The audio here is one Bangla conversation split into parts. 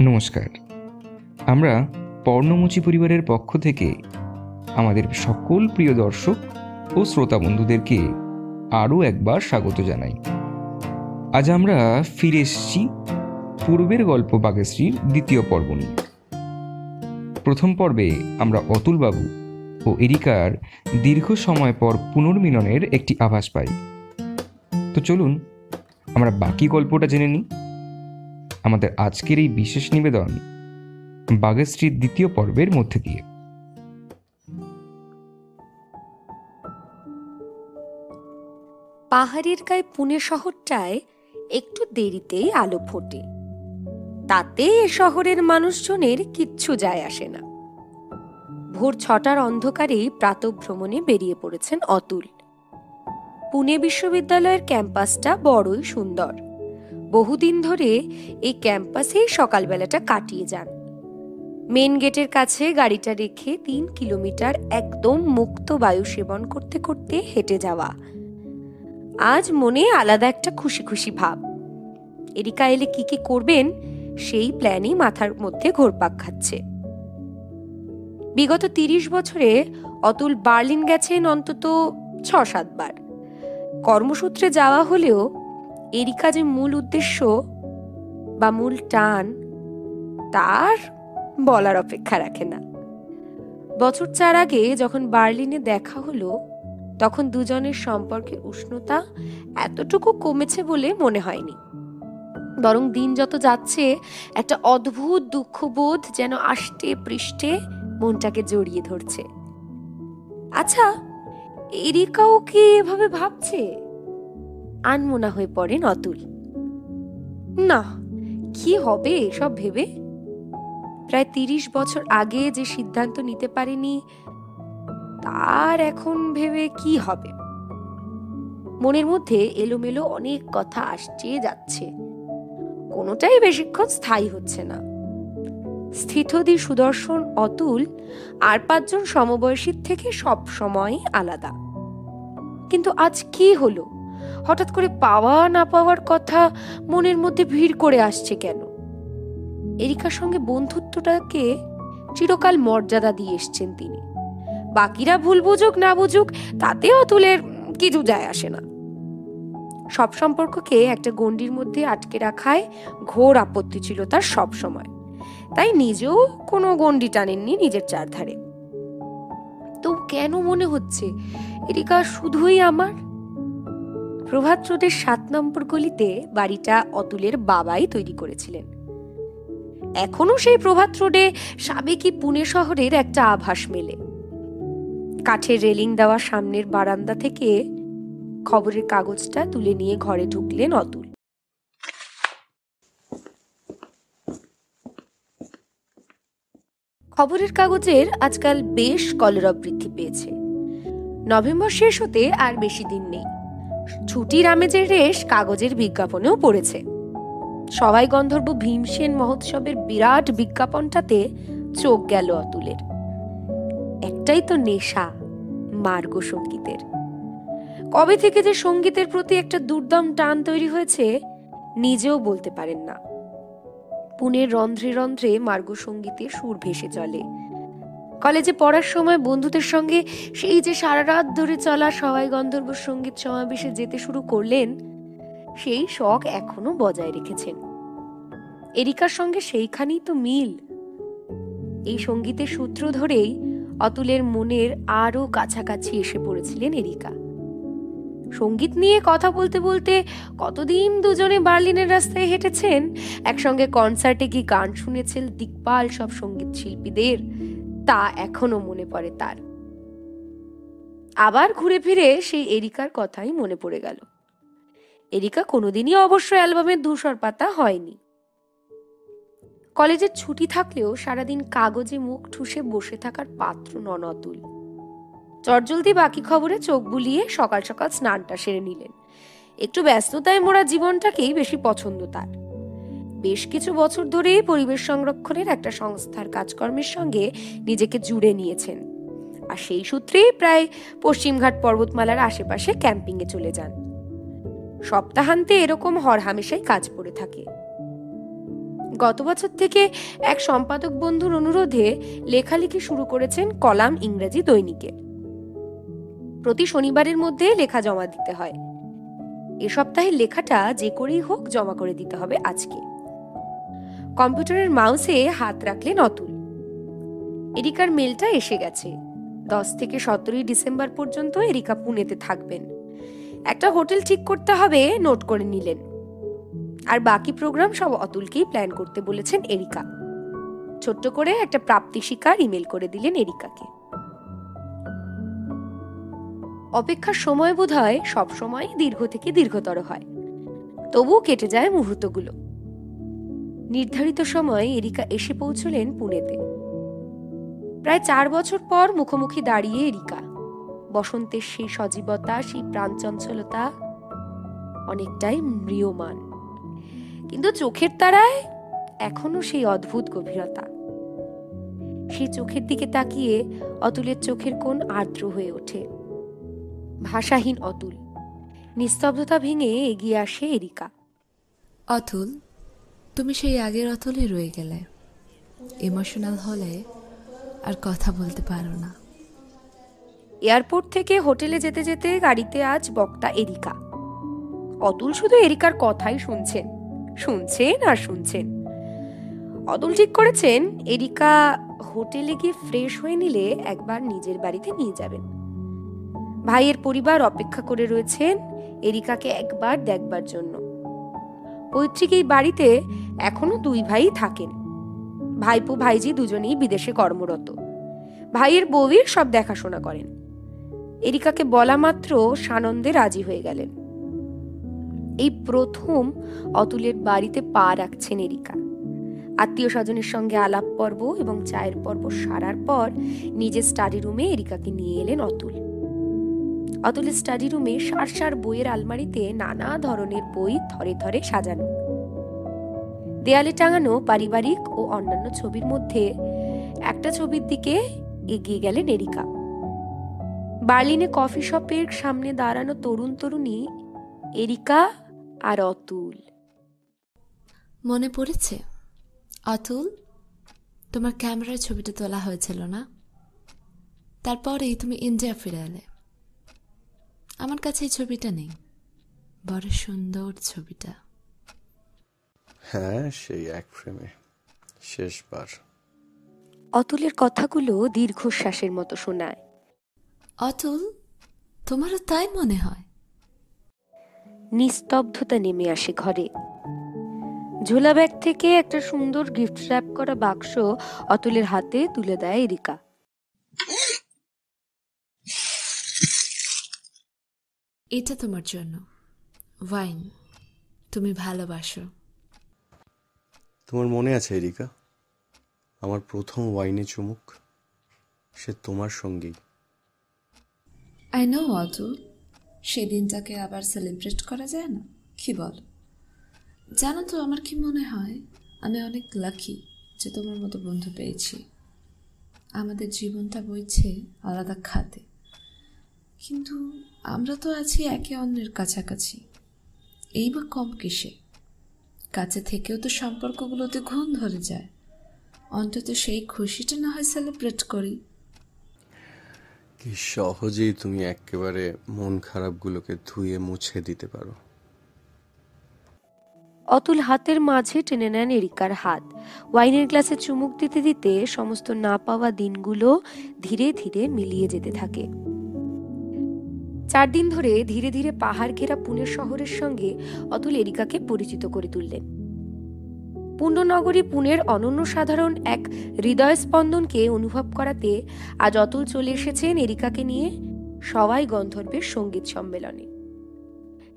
নমস্কার। আমরা পর্ণমোচী পরিবারের পক্ষ থেকে আমাদের সকল প্রিয় দর্শক ও শ্রোতা বন্ধুদেরকে আরও একবার স্বাগত জানাই। আজ আমরা ফিরে এসেছি পূর্বের গল্প বাঘেশ্রীর দ্বিতীয় পর্ব নিয়ে। প্রথম পর্বে আমরা অতুলবাবু ও এরিকার দীর্ঘ সময় পর পুনর্মিলনের একটি আভাস পাই। তো চলুন আমরা বাকি গল্পটা জেনে নিই। আমাদের আজকের এই বিশেষ নিবেদন বাঘেশ্রীর দ্বিতীয় পর্বের মধ্যে দিয়ে। পাহাড়ের গায়ে পুনে শহরটায় একটু দেরিতেই আলো ফোটে, তাতে এ শহরের মানুষজনের কিচ্ছু যায় আসে না। ভোর 6টার অন্ধকারেই প্রাতঃভ্রমণে বেরিয়ে পড়েছেন অতুল। পুনে বিশ্ববিদ্যালয়ের ক্যাম্পাসটা বড়ই সুন্দর। বহুদিন ধরে এই ক্যাম্পাসেই সকালবেলাটা কাটিয়ে যান। মেন গেটের কাছে গাড়িটা রেখে 3 কিলোমিটার একদম মুক্ত বায়ু সেবন করতে করতে হেঁটে যাওয়া। আজ মনে আলাদা একটা খুশি খুশি ভাব। এরিকা এলে কি কি করবেন সেই প্ল্যানই মাথার মধ্যে ঘোরপাক খাচ্ছে। বিগত 30 বছরে অতুল বার্লিন গেছেন অন্তত 6-7 বার। কর্মসূত্রে যাওয়া হলেও এরিকা যে মূল উদ্দেশ্য বা মূল টান তার বলার অপেক্ষা রাখে না। বছর 4 আগে যখন বার্লিনে দেখা হলো তখন দুজনের সম্পর্কের উষ্ণতা এতটুকু কমেছে বলে মনে হয়নি, বরং দিন যত যাচ্ছে একটা অদ্ভুত দুঃখবোধ যেন আষ্টে পৃষ্ঠে মনটাকে জড়িয়ে ধরছে। আচ্ছা, এরিকাও কি এভাবে ভাবছে? আনমনা হয়ে পড়েন অতুল। না, কি হবে এসব ভেবে? প্রায় 30 বছর আগে যে সিদ্ধান্ত নিতে পারেনি তার এখন ভেবে কি হবে? মনের মধ্যে এলোমেলো অনেক কথা আসছে যাচ্ছে, কোনোটাই বেশিক্ষণ স্থায়ী হচ্ছে না। স্থিতধী সুদর্শন অতুল আর 5 জন সমবয়সীর থেকে সব সময় আলাদা। কিন্তু আজ কি হলো? হঠাৎ করে পাওয়া না পাওয়ার কথা মনের মধ্যে ভিড় করে আসছে কেন? এরিকার সঙ্গে বন্ধুত্বটাকে চিরকাল মর্যাদা দিয়ে এসছেন তিনি। বাকিরা ভুল বুঝুক না বুঝুক তাতে অতুলের কিছু যায় আসে না। সব সম্পর্ককে একটা গণ্ডির মধ্যে আটকে রাখায় ঘোর আপত্তি ছিল তার সব সময়। তাই নিজেও কোনো গণ্ডি টানেননি নিজের চারধারে। তো কেন মনে হচ্ছে এরিকা শুধুই আমার? প্রভাত রোডের 7 নম্বর গলিতে বাড়িটা অতুলের বাবাই তৈরি করেছিলেন। এখনো সেই প্রভাত রোডে সাবেকি পুনে শহরের একটা আভাস মেলে। কাঠের রেলিং দেওয়া সামনের বারান্দা থেকে খবরের কাগজটা তুলে নিয়ে ঘরে ঢুকলেন অতুল। খবরের কাগজের আজকাল বেশ কলরব বৃদ্ধি পেয়েছে। নভেম্বর শেষ হতে আর বেশি দিন নেই। ছুটির আমেজের রেশ কাগজের বিজ্ঞাপনেও পড়েছে। সবাই গন্ধর্ব ভীমসেন মহোৎসবের বিরাট বিজ্ঞাপনটাতে চোখ গেল অতুলের। একটাই তো নেশা, মার্গ সঙ্গীতের। কবে থেকে যে সঙ্গীতের প্রতি একটা দুর্দম টান তৈরি হয়েছে নিজেও বলতে পারেন না। পুনের রন্ধ্রে রন্ধ্রে মার্গ সঙ্গীতের সুর ভেসে চলে। কলেজে পড়ার সময় বন্ধুদের সঙ্গে সেই যে সারা রাত ধরে চলা সবাই গন্ধর্ব সঙ্গীত সমাবেশে যেতে শুরু করলেন, সেই শখ এখনো বজায় রেখেছেন। এরিকার সঙ্গে সেইখানেই তো মিল। এই সঙ্গীতের সূত্র ধরেই অতুলের মনের আরো কাছাকাছি এসে পড়েছিলেন এরিকা। সঙ্গীত নিয়ে কথা বলতে বলতে কতদিন দুজনে বার্লিনের রাস্তায় হেঁটেছেন, একসঙ্গে কনসার্টে গিয়ে গান শুনেছেন দিকপাল সব সঙ্গীত শিল্পীদের, তা এখনো মনে পড়ে তার। আবার ঘুরে ফিরে সেই এরিকার কথাই মনে পড়ে গেল। এরিকা কোনোদিনই অবশ্য অ্যালবামের ধূসর পাতা হয়নি। কলেজের ছুটি থাকলেও সারাদিন কাগজে মুখ ঠুসে বসে থাকার পাত্র নন অতুল। চটজলদি বাকি খবরে চোখ বুলিয়ে সকাল সকাল স্নানটা সেরে নিলেন। একটু ব্যস্ততায় মোড়া জীবনটাকেই বেশি পছন্দ তার। বেশ কিছু বছর ধরেই পরিবেশ সংরক্ষণের একটা সংস্থার কাজকর্মের সঙ্গে নিজেকে জুড়ে নিয়েছেন, আর সেই সূত্রেই প্রায় পশ্চিমঘাট পর্বতমালার আশেপাশে ক্যাম্পিংয়ে চলে যান। সপ্তাহান্তে এরকম হরহামেশাই কাজ পড়ে থাকে। গত বছর থেকে এক সম্পাদক বন্ধুর অনুরোধে লেখালেখি শুরু করেছেন কলাম ইংরেজি দৈনিকে। প্রতি শনিবারের মধ্যে লেখা জমা দিতে হয়। এ সপ্তাহের লেখাটা যে করেই হোক জমা করে দিতে হবে আজকে। কম্পিউটারের মাউসে হাত রাখলেন অতুল। এরিকার মেলটা এসে গেছে। 10 থেকে 17 ডিসেম্বর পর্যন্ত এরিকা পুনেতে থাকবেন। একটা হোটেল ঠিক করতে হবে, নোট করে নিলেন। আর বাকি প্রোগ্রাম সব অতুলকেই প্ল্যান করতে বলেছেন এরিকা। ছোট্ট করে একটা প্রাপ্তি স্বীকার ইমেল করে দিলেন এরিকাকে। অপেক্ষার সময় বোধহয় সবসময় দীর্ঘ থেকে দীর্ঘতর হয়, তবুও কেটে যায় মুহূর্তগুলো। নির্ধারিত সময়ে এরিকা এসে পৌঁছলেন পুনেতে। প্রায় 4 বছর পর মুখোমুখি দাঁড়িয়ে এরিকা। বসন্তের সেই সজীবতা, সেই প্রাণচঞ্চলতা অনেকটাই ম্রিয়মান, কিন্তু চোখের তারায় এখনো সেই অদ্ভুত গভীরতা। সেই চোখের দিকে তাকিয়ে অতুলের চোখের কোণ আর্দ্র হয়ে ওঠে। ভাষাহীন অতুল। নিস্তব্ধতা ভেঙে এগিয়ে আসে এরিকা। অতুল, তুমি সেই আগের অতুলে রয়ে গেলে। ইমোশনাল হলে আর কথা বলতে পারো না। এয়ারপোর্ট থেকে হোটেলে যেতে যেতে গাড়িতে আজ বক্তা এরিকা। অতুল শুধু এরিকার কথাই শুনছেন আর শুনছেন। অতুল ঠিক করেছেন এরিকা হোটেলে গিয়ে ফ্রেশ হয়ে নিলে একবার নিজের বাড়িতে নিয়ে যাবেন। ভাইয়ের পরিবার অপেক্ষা করে রয়েছেন এরিকাকে একবার দেখবার জন্য। পৈতৃক এই বাড়িতে এখনো 2 ভাই থাকেন। ভাইপো ভাইজি দুজনেই বিদেশে কর্মরত। ভাইয়ের বউয়ের সব দেখাশোনা করেন। এরিকাকে বলা মাত্র সানন্দে রাজি হয়ে গেলেন। এই প্রথম অতুলের বাড়িতে পা রাখছেন এরিকা। আত্মীয় স্বজনের সঙ্গে আলাপ পর্ব এবং চায়ের পর্ব সারার পর নিজের স্টাডি রুমে এরিকাকে নিয়ে এলেন অতুল। অতুলের স্টাডি রুমে সার বইয়ের আলমারিতে নানা ধরনের বই থরে থরে সাজানো। দেয়ালে টাঙানো পারিবারিক ও অন্যান্য ছবির মধ্যে একটা ছবির দিকে এগিয়ে গেলেন এরিকা। বার্লিনে কফি শপের সামনে দাঁড়ানো তরুণী এরিকা আর অতুল। মনে পড়েছে অতুল, তোমার ক্যামেরার ছবিটা তোলা হয়েছিল না? তারপরেই তুমি ইন্ডিয়া ফিরে এলে। আমার কাছে এই ছবিটা নেই, বড় সুন্দর ছবিটা। হ্যাঁ, সেই এক ফ্রেমে শেষবার। অতুলের কথাগুলো দীর্ঘশ্বাসের মতো শোনায়। অতুল, তোমারও তাই মনে হয়? নিস্তব্ধতা নেমে আসে ঘরে। ঝোলা ব্যাগ থেকে একটা সুন্দর গিফট র্যাপ করা বাক্স অতুলের হাতে তুলে দেয় এরিকা। এটা তোমার জন্য, ওয়াইন। তুমি ভালোবাসো। তোমার মনে আছে এরিকা, আমার প্রথম ওয়াইনে চুমুক? সে তোমার সঙ্গেই। আই নো অতুল, সেই দিনটাকে আবার সেলিব্রেট করা যায় না? কি বল? জানো তো আমার কি মনে হয়, আমি অনেক লাকি যে তোমার মতো বন্ধু পেয়েছি। আমাদের জীবনটা বইছে আলাদা খাতে, কিন্তু আমরা তো আছি একে অন্যের কাছাকাছি। এই বা কম কিসে? কাছে থেকেও তো সম্পর্কগুলোতে ঘুণ ধরে যায়। অন্তত সেই খুশিটা না হয় সেলিব্রেট করি। কি সহজেই তুমি একেবারে মন খারাপগুলোকে ধুয়ে মুছে দিতে পারো। অতুল হাতের মাঝে টেনে নেন এরিকার হাত। ওয়াইনের গ্লাসে চুমুক দিতে দিতে সমস্ত না পাওয়া দিনগুলো ধীরে ধীরে মিলিয়ে যেতে থাকে। 4 দিন ধরে ধীরে ধীরে পাহাড় ঘেরা পুনে শহরের সঙ্গে অতুল এরিকাকে পরিচিত করে তুললেন। পুণ্যনগরী পুনের অনন্য সাধারণ এক হৃদয় স্পন্দনকে অনুভব করাতে আজ অতুল চলে এসেছেন এরিকাকে নিয়ে সবাই গন্ধর্বের সঙ্গীত সম্মেলনে।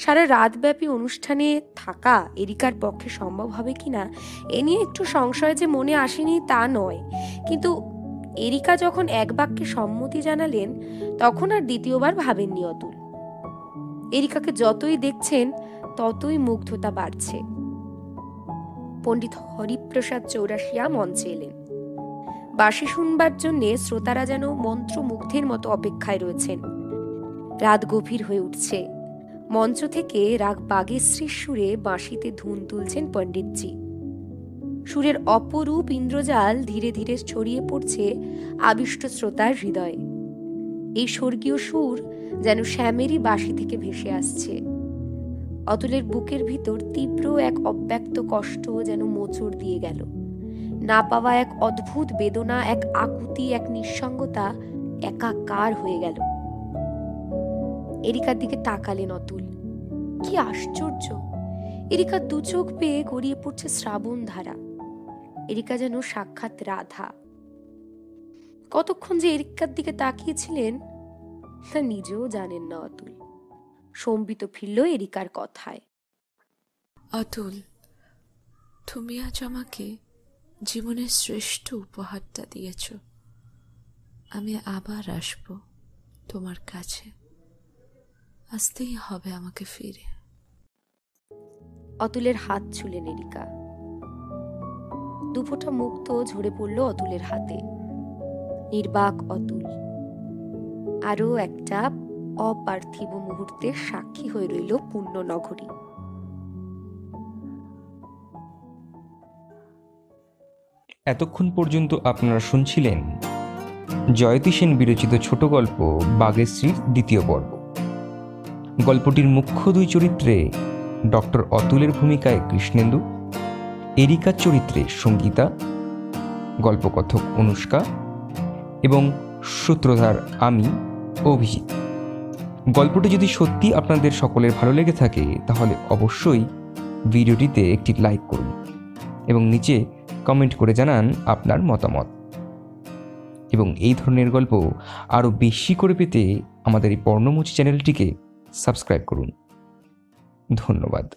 সারা রাতব্যাপী অনুষ্ঠানে থাকা এরিকার পক্ষে সম্ভব হবে কিনা এ নিয়ে একটু সংশয় যে মনে আসেনি তা নয়, কিন্তু এরিকা যখন এক বাক্যে সম্মতি জানালেন তখন আর দ্বিতীয়বার ভাবেননি অতুল। এরিকাকে যতই দেখছেন ততই মুগ্ধতা বাড়ছে। পণ্ডিত হরিপ্রসাদ চৌরাশিয়া মঞ্চে এলেন। বাঁশি শুনবার জন্যে শ্রোতারা যেন মন্ত্রমুগ্ধের মতো অপেক্ষায় রয়েছেন। রাত গভীর হয়ে উঠছে। মঞ্চ থেকে রাগ বাগেশ্রীর সুরে বাঁশিতে ধুন তুলছেন পণ্ডিতজি। সুরের অপরূপ ইন্দ্রজাল ধীরে ধীরে ছড়িয়ে পড়ছে আবিষ্ট শ্রোতার হৃদয়ে। এই স্বর্গীয় সুর যেন শ্যামেরই বাঁশি থেকে ভেসে আসছে। অতুলের বুকের ভিতর তীব্র এক অব্যক্ত কষ্ট যেন মোচড় দিয়ে গেল। না পাওয়া এক অদ্ভুত বেদনা, এক আকুতি, এক নিঃসঙ্গতা একাকার হয়ে গেল। এরিকার দিকে তাকালেন অতুল। কি আশ্চর্য! এরিকার দু চোখ পেয়ে গড়িয়ে পড়ছে শ্রাবণ ধারা। এরিকা যেন সাক্ষাৎ রাধা। কতক্ষণ যে এরিকার দিকে তাকিয়েছিলেন তা নিজেও জানেন না অতুল। সম্বিত ফিরল এরিকার কথায়। অতুল, তুমি আজ আমাকে জীবনের শ্রেষ্ঠ উপহারটা দিয়েছ। আমি আবার আসব তোমার কাছে। আসতেই হবে আমাকে ফিরে। অতুলের হাত ছুলেন এরিকা। দুফোঁটা মুক্ত ঝরে পড়ল অতুলের হাতে। নির্বাক অতুল আরো একটা অপার্থিব মুহূর্তের সাক্ষী হয়ে রইল পুণ্য নগরী। এতক্ষণ পর্যন্ত আপনারা শুনছিলেন জয়তী সেন বিরচিত ছোট গল্প বাঘের স্ত্রীর দ্বিতীয় পর্ব। গল্পটির মুখ্য দুই চরিত্রে ডক্টর অতুলের ভূমিকায় কৃষ্ণেন্দু, এরিকার চরিত্রে সঙ্গীতা, গল্পকথক অনুষ্কা এবং সূত্রধার আমি অভিজিৎ। গল্পটি যদি সত্যি আপনাদের সকলের ভালো লেগে থাকে তাহলে অবশ্যই ভিডিওটিতে একটি লাইক করুন এবং নিচে কমেন্ট করে জানান আপনার মতামত। এবং এই ধরনের গল্প আরও বেশি করে পেতে আমাদের এই পর্ণমোচী চ্যানেলটিকে সাবস্ক্রাইব করুন। ধন্যবাদ।